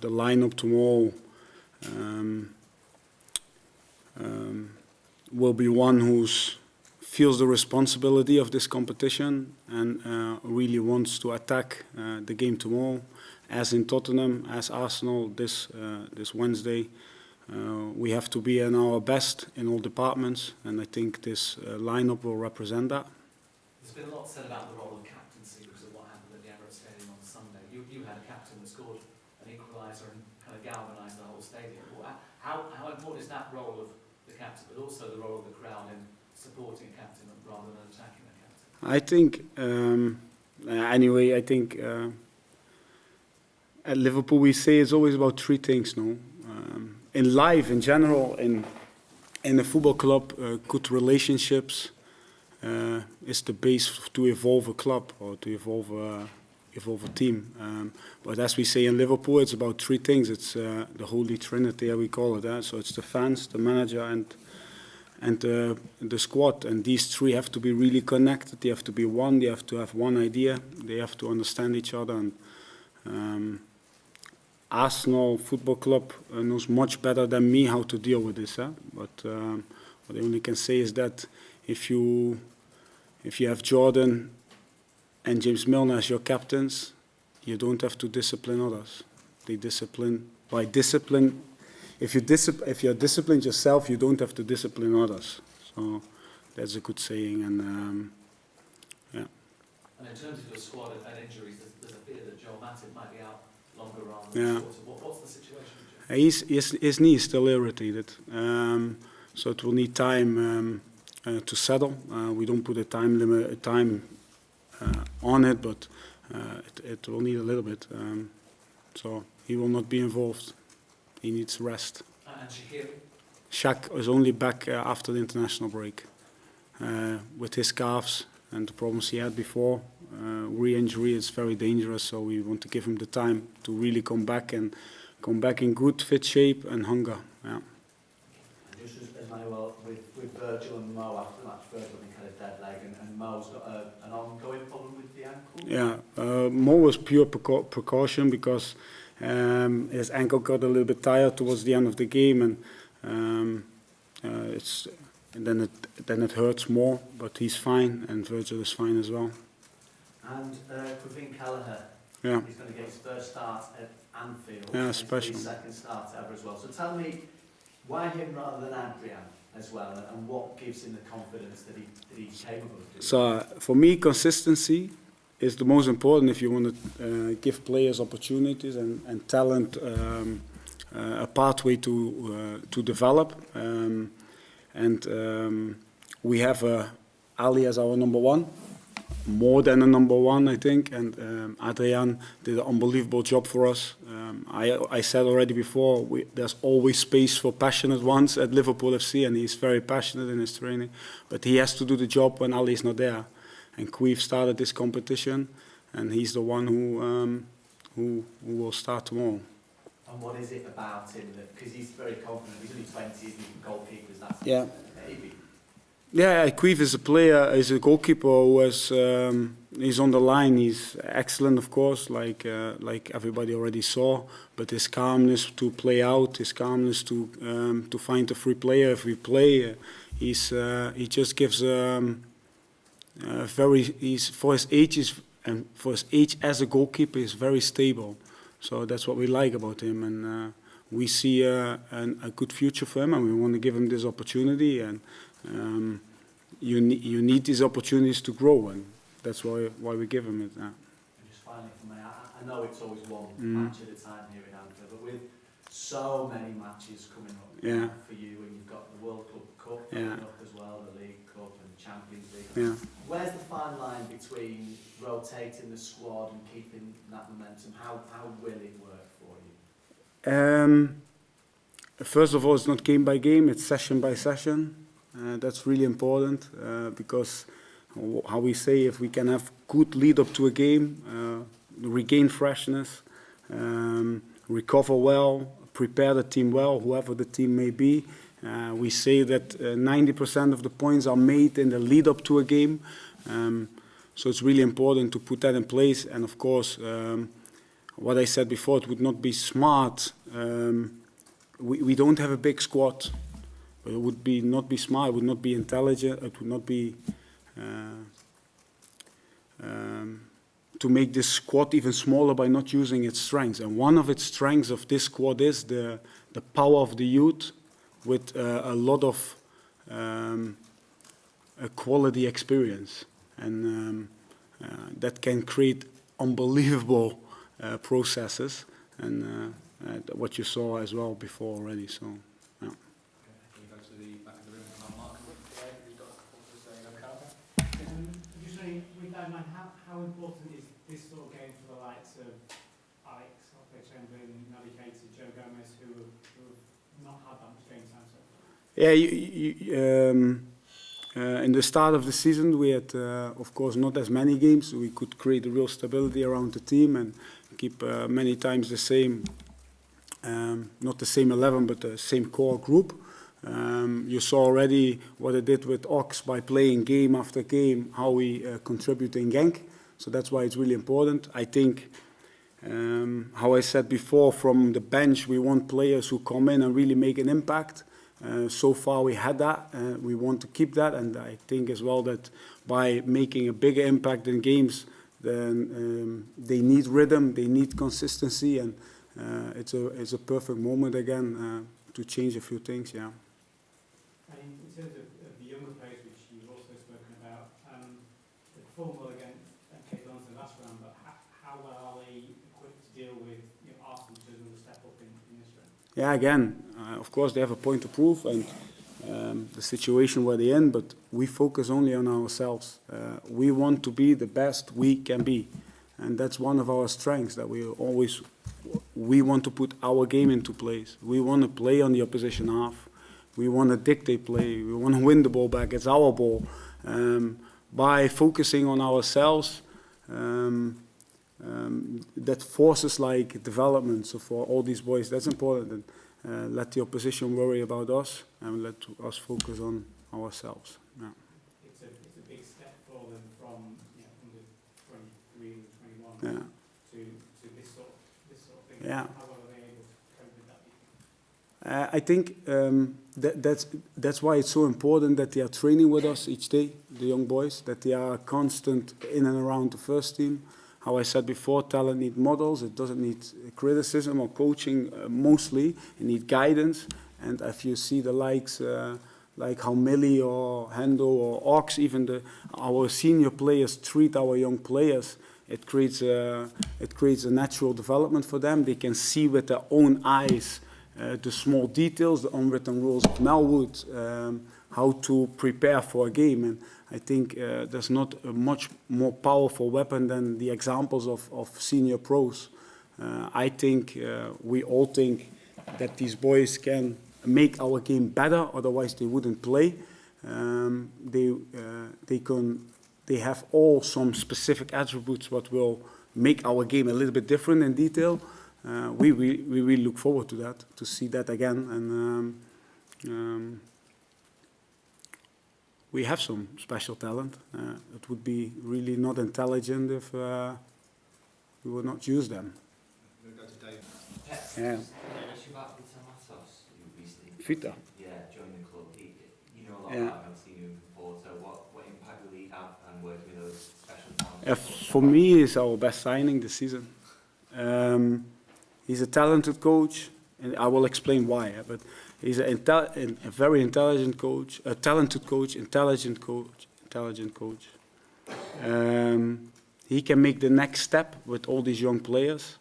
the lineup tomorrow will be one who feels the responsibility of this competition and really wants to attack the game tomorrow, as in Tottenham, as Arsenal this Wednesday. We have to be in our best in all departments, and I think this lineup will represent that. There's been a lot said about the role of captaincy because of what happened at the Emirates Stadium on Sunday. You had a captain that scored an equaliser and kind of galvanised the whole stadium. How important is that role of the captain, but also the role of the crowd in supporting a captain rather than attacking a captain? I think, anyway, I think at Liverpool we say it's always about three things, no? In life, in general, in a football club, good relationships is the base to evolve a club or to evolve a team. But as we say in Liverpool, it's about three things. It's the Holy Trinity, we call it. So it's the fans, the manager, and the squad. And these three have to be really connected. They have to be one. They have to have one idea. They have to understand each other. And Arsenal Football Club knows much better than me how to deal with this. But what I only can say is that if you have Jordan and James Milner as your captains, you don't have to discipline others. They discipline by discipline. If you're disciplined yourself, you don't have to discipline others. So that's a good saying. And yeah. And in terms of your squad and injuries, there's a fear that Joel Matip might be out longer rather than shorter. What's the situation? His knee is still irritated, so it will need time to settle. We don't put a time limit, on it, but it will need a little bit. So he will not be involved. He needs rest. And Shaqiri? Shaq is only back after the international break with his calves and the problems he had before. Re-injury is very dangerous, so we want to give him the time to really come back in good, fit shape and hunger. Yeah. And just as Manuel, with Virgil and Mo after the match, Virgil had a dead leg, and Mo's got an ongoing problem with the ankle. Yeah, Mo was pure precaution because his ankle got a little bit tired towards the end of the game, and then it hurts more. But he's fine, and Virgil is fine as well. And Pepijn Lijnders, yeah, he's going to get his first start at Anfield. Yeah, special. His second start ever as well. So tell me, why him rather than Adrian as well, and what gives him the confidence that he's capable of doing? So for me, consistency is the most important if you want to give players opportunities and talent a pathway to develop. We have Ali as our number one, more than a number one, I think. And Adrian did an unbelievable job for us. I said already before, there's always space for passionate ones at Liverpool FC, and he's very passionate in his training. But he has to do the job when Ali is not there. And Queef started this competition, and he's the one who will start tomorrow. And what is it about him that, because he's very confident, he's only 20, isn't he, goalkeepers, that's yeah. Maybe. Yeah, Queef is a player, is a goalkeeper who has, he's on the line, he's excellent of course, like everybody already saw, but his calmness to play out, his calmness to find a free player if we play, he just gives for his age as a goalkeeper, he's very stable. So that's what we like about him, and we see a good future for him, and we want to give him this opportunity. And you need these opportunities to grow, and that's why we give him it. And just finally, for me, I know it's always one match at a time here in Anfield, but with so many matches coming up for you, and you've got the World Club Cup coming up as well, the League Cup and the Champions League. Yeah. Where's the fine line between rotating the squad and keeping that momentum? How will it work for you? First of all, it's not game by game, it's session by session. That's really important because, how we say, if we can have good lead up to a game, regain freshness, recover well, prepare the team well, whoever the team may be. We say that 90% of the points are made in the lead up to a game. So it's really important to put that in place. And of course, what I said before, it would not be smart. We don't have a big squad, but it would be not be smart. It would not be intelligent. It would not be to make this squad even smaller by not using its strengths. And one of its strengths of this squad is the power of the youth, with a lot of a quality experience, and that can create unbelievable processes, and what you saw as well before already. So, yeah. Can you go to the back of the room and Mark? You've got a couple to say, Usually, with that in mind, how important is this sort of game for the likes of Alex, Oxlade-Chamberlain, Naby Keita, Joe Gomez, who have not had that much game time so far? Yeah, in the start of the season, we had, of course, not as many games. We could create a real stability around the team and keep many times the same, not the same 11, but the same core group. You saw already what I did with Ox by playing game after game, how we contribute in Genk. So that's why it's really important. I think, how I said before, from the bench, we want players who come in and really make an impact. So far we had that, we want to keep that, and I think as well that by making a bigger impact in games, then they need rhythm, they need consistency, and it's a perfect moment again to change a few things. Yeah. And in terms of the younger players, which you've also spoken about, they performed well against Cape Town in the last round, but how well are they equipped to deal with Arsenal, which is going to step up in this round? Yeah, again, of course they have a point to prove, and the situation where they're in, but we focus only on ourselves. We want to be the best we can be, and that's one of our strengths, that we want to put our game into place. We want to play on the opposition half. We want to dictate play. We want to win the ball back. It's our ball. By focusing on ourselves, that forces like development. So for all these boys, that's important. And let the opposition worry about us, and let us focus on ourselves. Yeah. It's a big step for them from under 23 and 21 Yeah. to this sort of thing. Yeah. How well are they able to cope with that? I think that's why it's so important that they are training with us each day, the young boys, that they are constant in and around the first team. How I said before, talent needs models. It doesn't need criticism or coaching mostly. It needs guidance. And if you see the likes like how Millie or Hendo or Ox, even our senior players treat our young players, it creates a natural development for them. They can see with their own eyes the small details, the unwritten rules of Melwood, how to prepare for a game. And I think there's not a much more powerful weapon than the examples of senior pros. I think we all think that these boys can make our game better, otherwise they wouldn't play. They have all some specific attributes what will make our game a little bit different in detail. We really look forward to that, to see that again. And we have some special talent. It would be really not intelligent if we would not use them. We're going to go to Dave. Yeah. Vita. Yeah, joined the club. You know a lot Yeah. about him, I've seen him before, so what impact will he have and working with those special talents? For me, he's our best signing this season. He's a talented coach, and I will explain why. But he's a very intelligent coach, a talented coach, intelligent coach. He can make the next step with all these young players.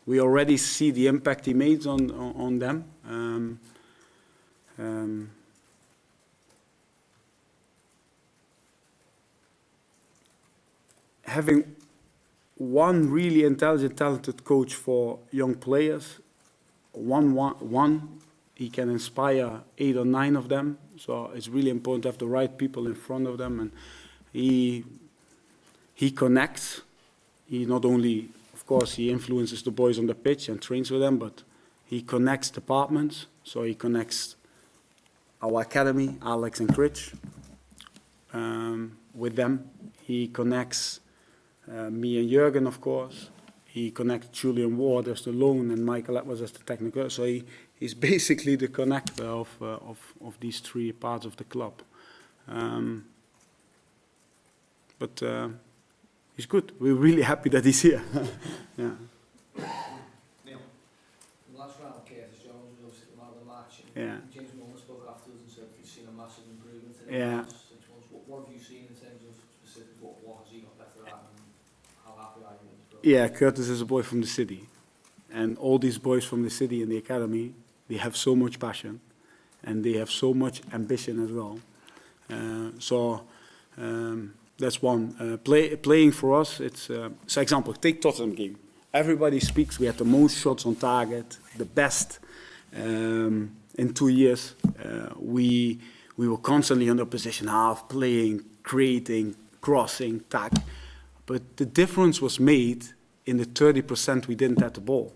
We already see the impact he made on them. Having one really intelligent, talented coach for young players, he can inspire 8 or 9 of them. So it's really important to have the right people in front of them, and he connects. He not only, of course, he influences the boys on the pitch and trains with them, but he connects departments. So he connects our academy, Alex and Critch, with them. He connects me and Jürgen, of course. he connects Julian Ward as the loan and Michael Edwards as the technical. So he's basically the connector of these three parts of the club. But he's good. We're really happy that he's here. Yeah. Neil. Last round, Curtis Jones was obviously the man of the match. Yeah. James Milner spoke afterwards and said he's seen a massive improvement in Yeah. the last 6 months. What have you seen in terms of specific, what has he got better at and how happy are you with his progress? Yeah, Curtis is a boy from the city. And all these boys from the city in the academy, they have so much passion and they have so much ambition as well. That's one. Playing for us, it's so example, take Tottenham game. Everybody speaks, we had the most shots on target, the best in 2 years. We were constantly on the opposition half, playing, creating, crossing, tack. But the difference was made in the 30% we didn't have the ball.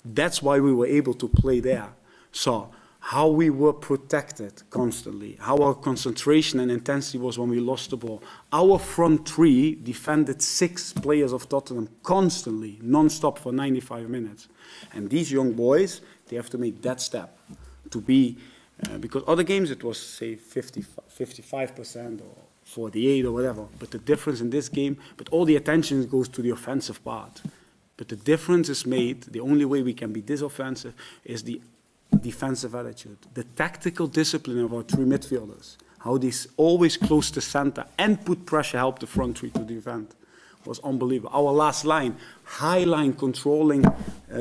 That's why we were able to play there. So how we were protected constantly, how our concentration and intensity was when we lost the ball. Our front three defended 6 players of Tottenham constantly, non-stop for 95 minutes. And these young boys, they have to make that step to be, because other games it was, say, 55% or 48 or whatever. But the difference in this game, but all the attention goes to the offensive part. But the difference is made, the only way we can be this offensive is the defensive attitude, the tactical discipline of our 3 midfielders, how they always close the center and put pressure, help the front 3 to defend, was unbelievable. Our last line, high line controlling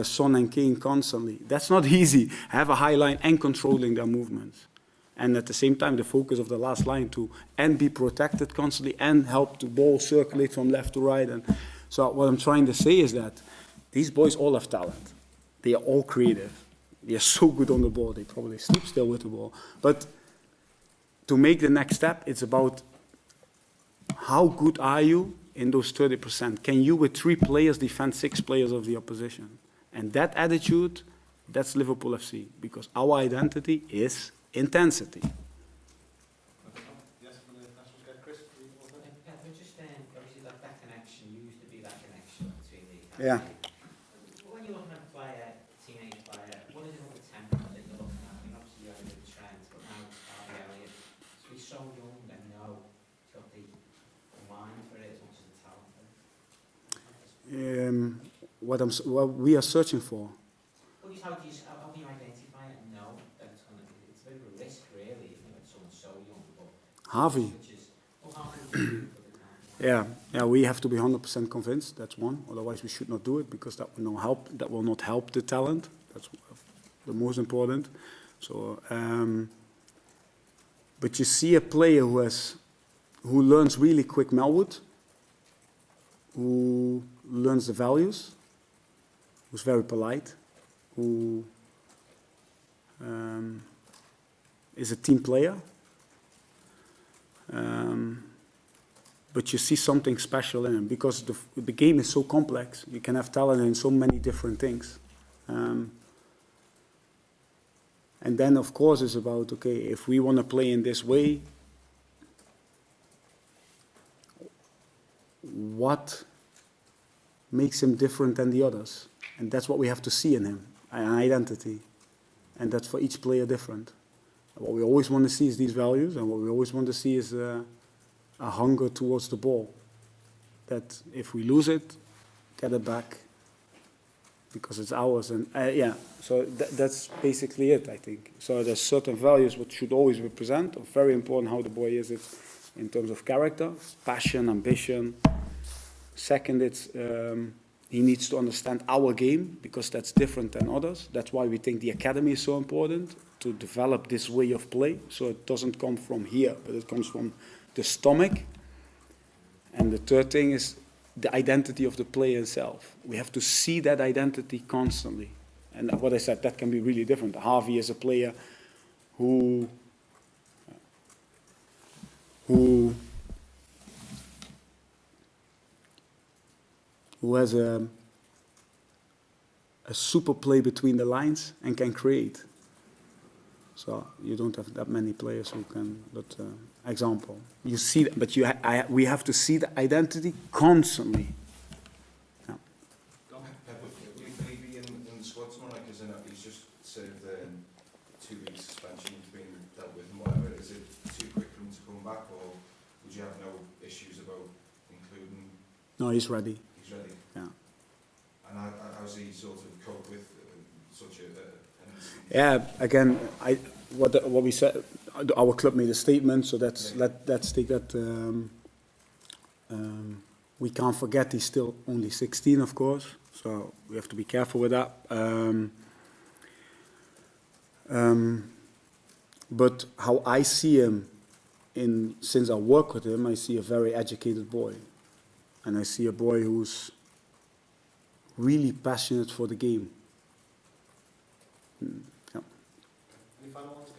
Son and Kane constantly. That's not easy, have a high line and controlling their movements. And at the same time, the focus of the last line to and be protected constantly and help the ball circulate from left to right. And so what I'm trying to say is that these boys all have talent. They are all creative. They are so good on the ball. They probably sleep still with the ball. But to make the next step, it's about how good are you in those 30%? Can you, with 3 players, defend 6 players of the opposition? And that attitude, that's Liverpool FC. Because our identity is intensity. Yes, from the national guy, Chris. Just obviously that connection used to be that connection between the Yeah. When you're looking at a player, teenage player, what is it on the temperament that you're looking at? I mean, obviously you have a good trend, but now Harvey Elliott, so he's so young and he's got the mind for it as much as the talent for it. What we are searching for. Well, just how do you identify it and know that it's going to be, it's a bit of a risk really, isn't it, when someone's so young, but Harvey. Harvey Yeah, we have to be 100% convinced. That's one. Otherwise, we should not do it because that will not help. That will not help the talent. That's the most important. So, but you see a player who learns really quick Melwood, who learns the values, who's very polite, who is a team player. But you see something special in him because the game is so complex. You can have talent in so many different things. And then, of course, it's about, okay, if we want to play in this way, what makes him different than the others? And that's what we have to see in him, an identity. And that's for each player different. What we always want to see is these values, and what we always want to see is a hunger towards the ball. That if we lose it, get it back because it's ours. And so that's basically it, I think. So there's certain values which should always represent. Very important how the boy is in terms of character, passion, ambition. Second, it's he needs to understand our game because that's different than others. That's why we think the academy is so important to develop this way of play. So it doesn't come from here, but it comes from the stomach. And the third thing is the identity of the player itself. We have to see that identity constantly. And what I said, that can be really different. Harvey is a player who has a super play between the lines and can create. So you don't have that many players who can. But example, you see, but we have to see the identity constantly. Yeah. squad, someone like he's just served 2 weeks suspension, he's been dealt with and whatever. Is it too quick for him to come back, or would you have no issues about including? No, he's ready. He's ready. Yeah. And how's he sort of cope with such an incident? Yeah. Again, what we said. Our club made a statement, so let's take that. We can't forget he's still only 16, of course, so we have to be careful with that. But how I see him, since I work with him, I see a very educated boy, and I see a boy who's really passionate for the game.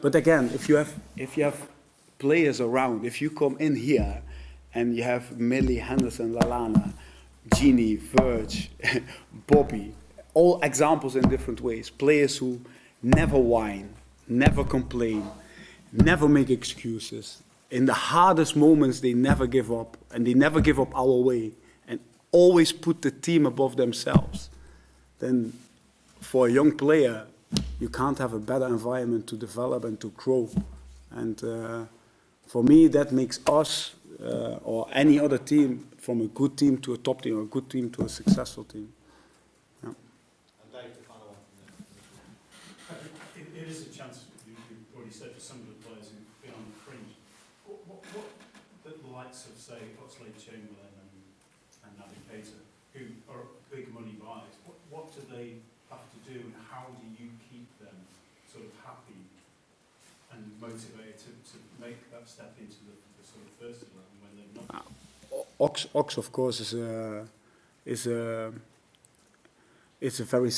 But again, if you have players around, if you come in here and you have Millie, Henderson, Lallana, Genie, Verge, Bobby, all examples in different ways, players who never whine, never complain, never make excuses. In the hardest moments, they never give up, and they never give up our way, and always put the team above themselves. Then for a young player, you can't have a better environment to develop and to grow. And for me, that makes us or any other team from a good team to a top team, or a good team to a successful team. Yeah. And Dave, the final one. It is a chance, you've already said, for some of the players who've been on the fringe. What the likes of, say, Oxlade-Chamberlain and Naby Keita, who are big money buys, what do they have to do, and how do you keep them sort of happy and motivated to make that step into the sort of first 11 when they're not? Ox, of course, it's a very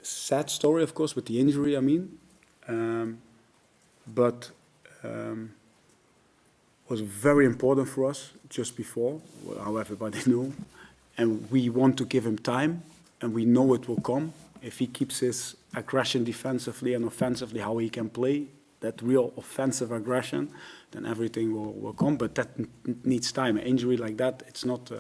sad story, of course, with the injury. I mean, but was very important for us just before, how everybody knew, and we want to give him time, and we know it will come. If he keeps his aggression defensively and offensively, how he can play, that real offensive aggression, then everything will come. But that needs time. An injury like that, it's not.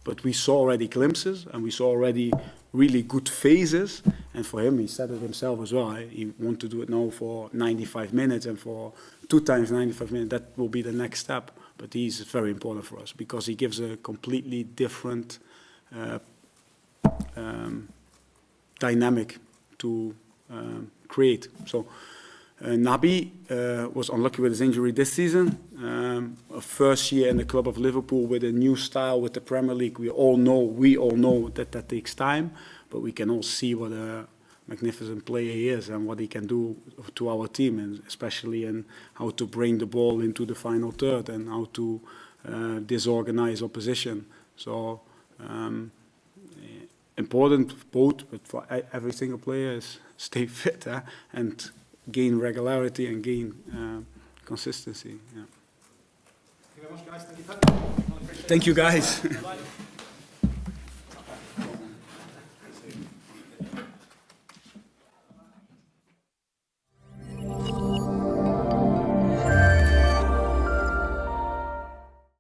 But we saw already glimpses, and we saw already really good phases. And for him, he said it himself as well. He wants to do it now for 95 minutes, and for 2 times 95 minutes, that will be the next step. But he's very important for us because he gives a completely different dynamic to create. So Naby was unlucky with his injury this season. A first year in the club of Liverpool with a new style with the Premier League. We all know that takes time, but we can all see what a magnificent player he is and what he can do to our team, and especially in how to bring the ball into the final third and how to disorganize opposition. So important both, but for every single player is stay fit and gain regularity and gain consistency. Yeah. Thank you very much, guys. Thank you, Pep. Thank you, guys.